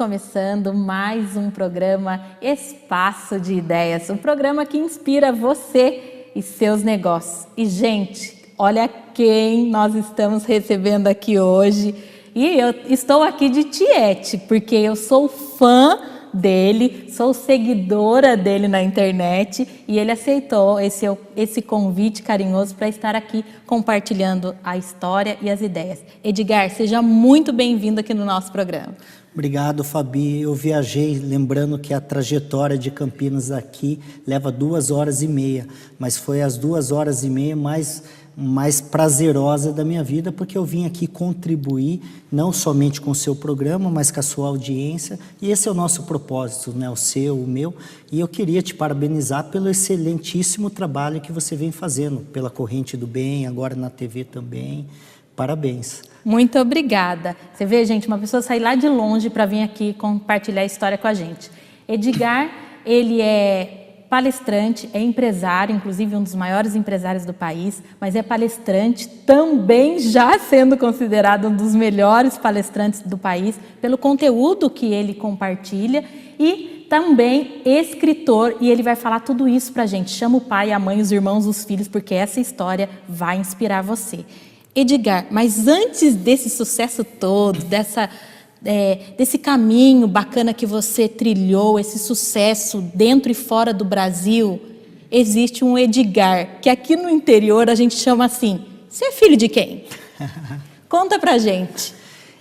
começando mais um programa Espaço de Ideias, um programa que inspira você e seus negócios. E, gente, olha quem nós estamos recebendo aqui hoje. E eu estou aqui de tiete, porque eu sou fã dele, sou seguidora dele na internet e ele aceitou esse convite carinhoso para estar aqui compartilhando a história e as ideias. Edgar, seja muito bem-vindo aqui no nosso programa. Obrigado, Fabi. Eu viajei, lembrando que a trajetória de Campinas aqui leva 2h30, mas foi as 2h30 mais prazerosa da minha vida, porque eu vim aqui contribuir, não somente com o seu programa, mas com a sua audiência, e esse é o nosso propósito, né? O seu, o meu, e eu queria te parabenizar pelo excelentíssimo trabalho que você vem fazendo, pela Corrente do Bem, agora na TV também. Parabéns. Muito obrigada. Você vê, gente, uma pessoa sair lá de longe para vir aqui compartilhar a história com a gente. Edgar, ele é palestrante, é empresário, inclusive um dos maiores empresários do país, mas é palestrante, também já sendo considerado um dos melhores palestrantes do país, pelo conteúdo que ele compartilha, e também escritor, e ele vai falar tudo isso pra gente. Chama o pai, a mãe, os irmãos, os filhos, porque essa história vai inspirar você. Edgar, mas antes desse sucesso todo, desse caminho bacana que você trilhou, esse sucesso dentro e fora do Brasil, existe um Edgar, que aqui no interior a gente chama assim, você é filho de quem? Conta pra gente.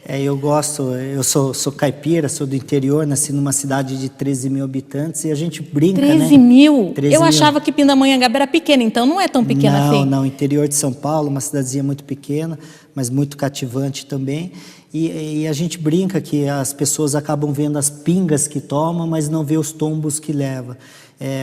Eu sou caipira, sou do interior, nasci numa cidade de 13 mil habitantes e a gente brinca, 13 né? mil? 13 eu mil. achava que Pindamonhangaba era pequena, então não é tão pequena assim. Não, interior de São Paulo, uma cidadezinha muito pequena, mas muito cativante também. E a gente brinca que as pessoas acabam vendo as pingas que tomam, mas não vê os tombos que leva.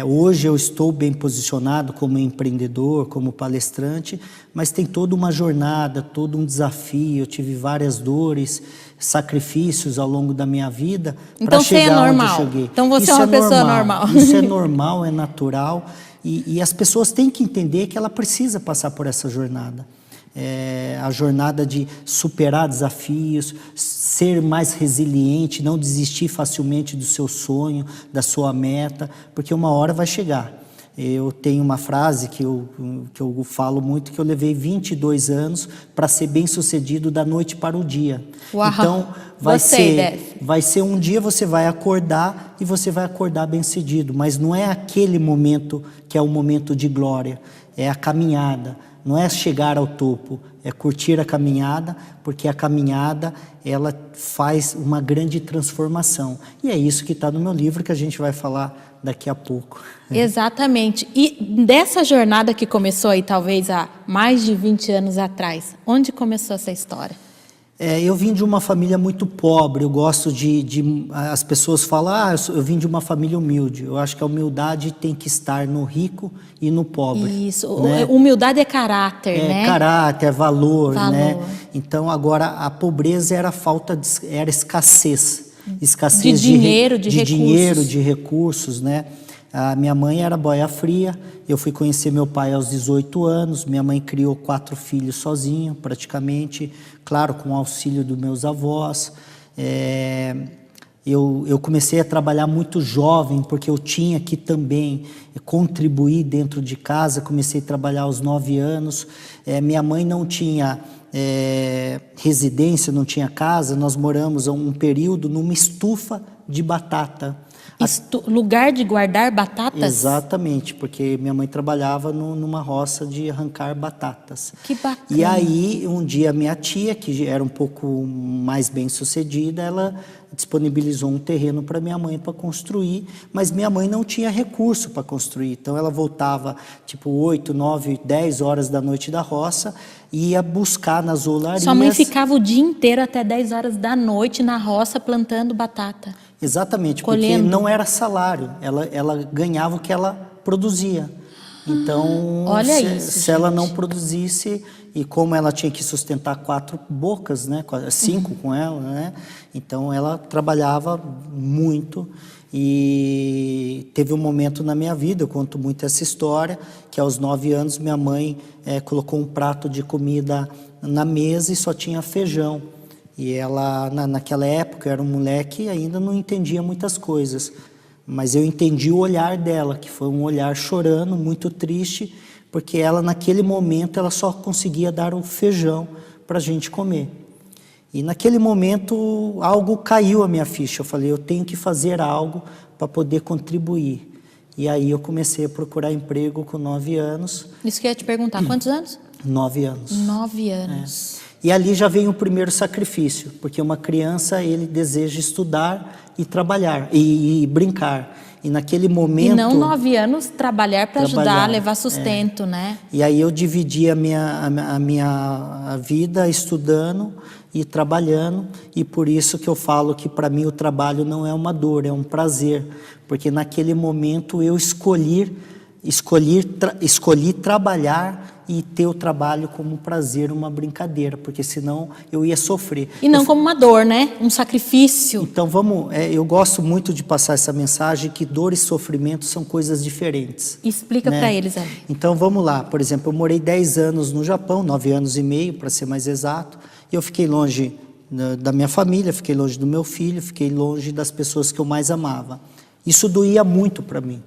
Hoje eu estou bem posicionado como empreendedor, como palestrante, mas tem toda uma jornada, todo um desafio. Eu tive várias dores, sacrifícios ao longo da minha vida para chegar onde eu cheguei. Então você é uma pessoa normal. Isso é normal, é natural. E as pessoas têm que entender que ela precisa passar por essa jornada. A jornada de superar desafios, ser mais resiliente, não desistir facilmente do seu sonho, da sua meta, porque uma hora vai chegar. Eu tenho uma frase que eu falo muito, que eu levei 22 anos para ser bem-sucedido da noite para o dia. Uau, então, vai ser um dia você vai acordar e você vai acordar bem-sucedido, mas não é aquele momento que é o momento de glória, é a caminhada. Não é chegar ao topo, é curtir a caminhada, porque a caminhada ela faz uma grande transformação. E é isso que está no meu livro, que a gente vai falar daqui a pouco. Exatamente. E dessa jornada que começou aí talvez há mais de 20 anos atrás, onde começou essa história? Eu vim de uma família muito pobre. Eu gosto as pessoas falam, eu vim de uma família humilde. Eu acho que a humildade tem que estar no rico e no pobre. Isso, né? Humildade é caráter, né? Caráter, valor, né? Então agora a pobreza era era escassez. Escassez de dinheiro, de recursos, né? A minha mãe era boia fria, eu fui conhecer meu pai aos 18 anos, minha mãe criou 4 filhos sozinha, praticamente, claro, com o auxílio dos meus avós. Eu comecei a trabalhar muito jovem, porque eu tinha que também contribuir dentro de casa, comecei a trabalhar aos 9 anos. Minha mãe não tinha residência, não tinha casa, nós moramos um período numa estufa de batata. Lugar de guardar batatas? Exatamente, porque minha mãe trabalhava numa roça de arrancar batatas. Que bacana. E aí, um dia, minha tia, que era um pouco mais bem sucedida, ela disponibilizou um terreno para minha mãe para construir, mas minha mãe não tinha recurso para construir. Então, ela voltava, tipo, 8, 9, 10 horas da noite da roça e ia buscar nas olarias. Sua mãe ficava o dia inteiro até 10 horas da noite na roça plantando batata? Exatamente, colhendo. Porque não era salário, ela ganhava o que ela produzia. Então, se ela não produzisse, e como ela tinha que sustentar 4 bocas, né, 5 com ela, né, então ela trabalhava muito. E teve um momento na minha vida, eu conto muito essa história, que aos 9 anos minha mãe colocou um prato de comida na mesa e só tinha feijão. E ela, naquela época, era um moleque e ainda não entendia muitas coisas. Mas eu entendi o olhar dela, que foi um olhar chorando, muito triste, porque ela, naquele momento, ela só conseguia dar o feijão para a gente comer. E naquele momento, algo caiu a minha ficha. Eu falei, eu tenho que fazer algo para poder contribuir. E aí eu comecei a procurar emprego com 9 anos. Isso que eu ia te perguntar, quantos anos? 9 anos. 9 anos. E ali já vem o primeiro sacrifício, porque uma criança, ele deseja estudar e trabalhar, e brincar. E naquele momento... E não 9 anos trabalhar para ajudar a levar sustento, né? E aí eu dividi a minha vida estudando e trabalhando, e por isso que eu falo que para mim o trabalho não é uma dor, é um prazer, porque naquele momento eu escolhi trabalhar e ter o trabalho como um prazer, uma brincadeira, porque senão eu ia sofrer. E não como uma dor, né? Um sacrifício. Então eu gosto muito de passar essa mensagem que dor e sofrimento são coisas diferentes. Explica para eles aí. Então vamos lá, por exemplo, eu morei 10 anos no Japão, 9 anos e meio, para ser mais exato, e eu fiquei longe da minha família, fiquei longe do meu filho, fiquei longe das pessoas que eu mais amava. Isso doía muito para mim,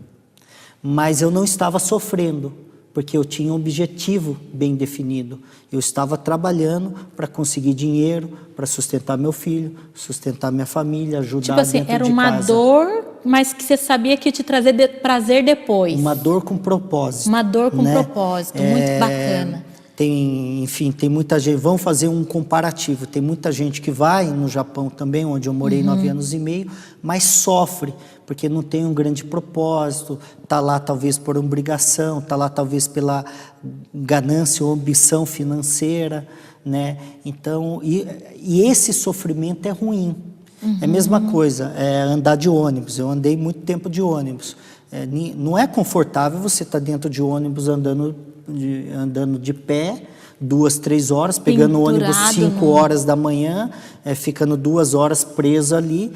mas eu não estava sofrendo, porque eu tinha um objetivo bem definido. Eu estava trabalhando para conseguir dinheiro, para sustentar meu filho, sustentar minha família, ajudar tipo assim, dentro de era casa. uma dor, mas que você sabia que ia te trazer prazer depois. Uma dor com propósito. Uma dor com né? propósito, muito bacana. Enfim, tem muita gente, vamos fazer um comparativo, tem muita gente que vai no Japão também, onde eu morei 9 anos e meio, mas sofre, porque não tem um grande propósito, está lá talvez por obrigação, está lá talvez pela ganância ou ambição financeira, né? Então, e esse sofrimento é ruim. É a mesma coisa, andar de ônibus, eu andei muito tempo de ônibus. Não é confortável você estar dentro de ônibus andando de pé 2, 3 horas, pegando o ônibus 5 horas da manhã, ficando 2 horas preso ali,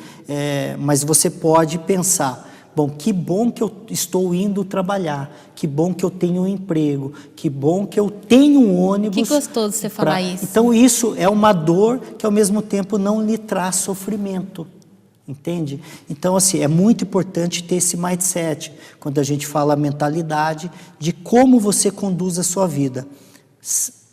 mas você pode pensar, bom, que bom que eu estou indo trabalhar, que bom que eu tenho um emprego, que bom que eu tenho um ônibus. Que gostoso você falar isso. Então isso é uma dor que ao mesmo tempo não lhe traz sofrimento. Entende? Então, assim, é muito importante ter esse mindset, quando a gente fala a mentalidade de como você conduz a sua vida.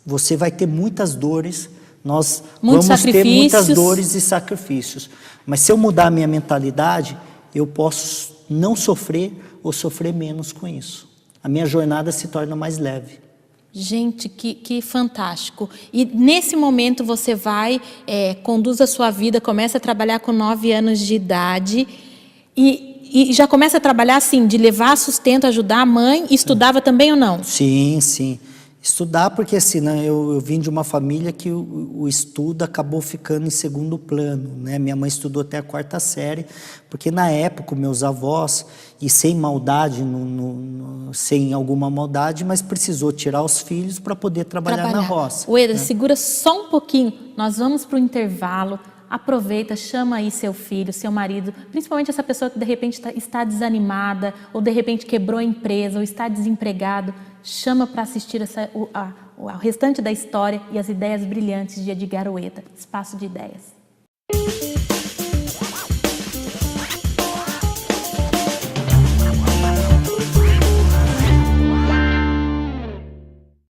Você vai ter muitas dores, nós vamos ter muitas dores e sacrifícios. Mas se eu mudar a minha mentalidade, eu posso não sofrer ou sofrer menos com isso. A minha jornada se torna mais leve. Gente, que fantástico. E nesse momento você vai, conduz a sua vida, começa a trabalhar com 9 anos de idade e já começa a trabalhar assim, de levar sustento, ajudar a mãe. Estudava também ou não? Sim, sim. Estudar porque assim, né, eu vim de uma família que o estudo acabou ficando em segundo plano, né? Minha mãe estudou até a 4ª série, porque na época meus avós, e sem maldade, sem alguma maldade, mas precisou tirar os filhos para poder trabalhar na roça. Ueda, segura só um pouquinho, nós vamos para o intervalo. Aproveita, chama aí seu filho, seu marido, principalmente essa pessoa que de repente está desanimada, ou de repente quebrou a empresa, ou está desempregado. Chama para assistir o restante da história e as ideias brilhantes de Edgar Ueda. Espaço de Ideias.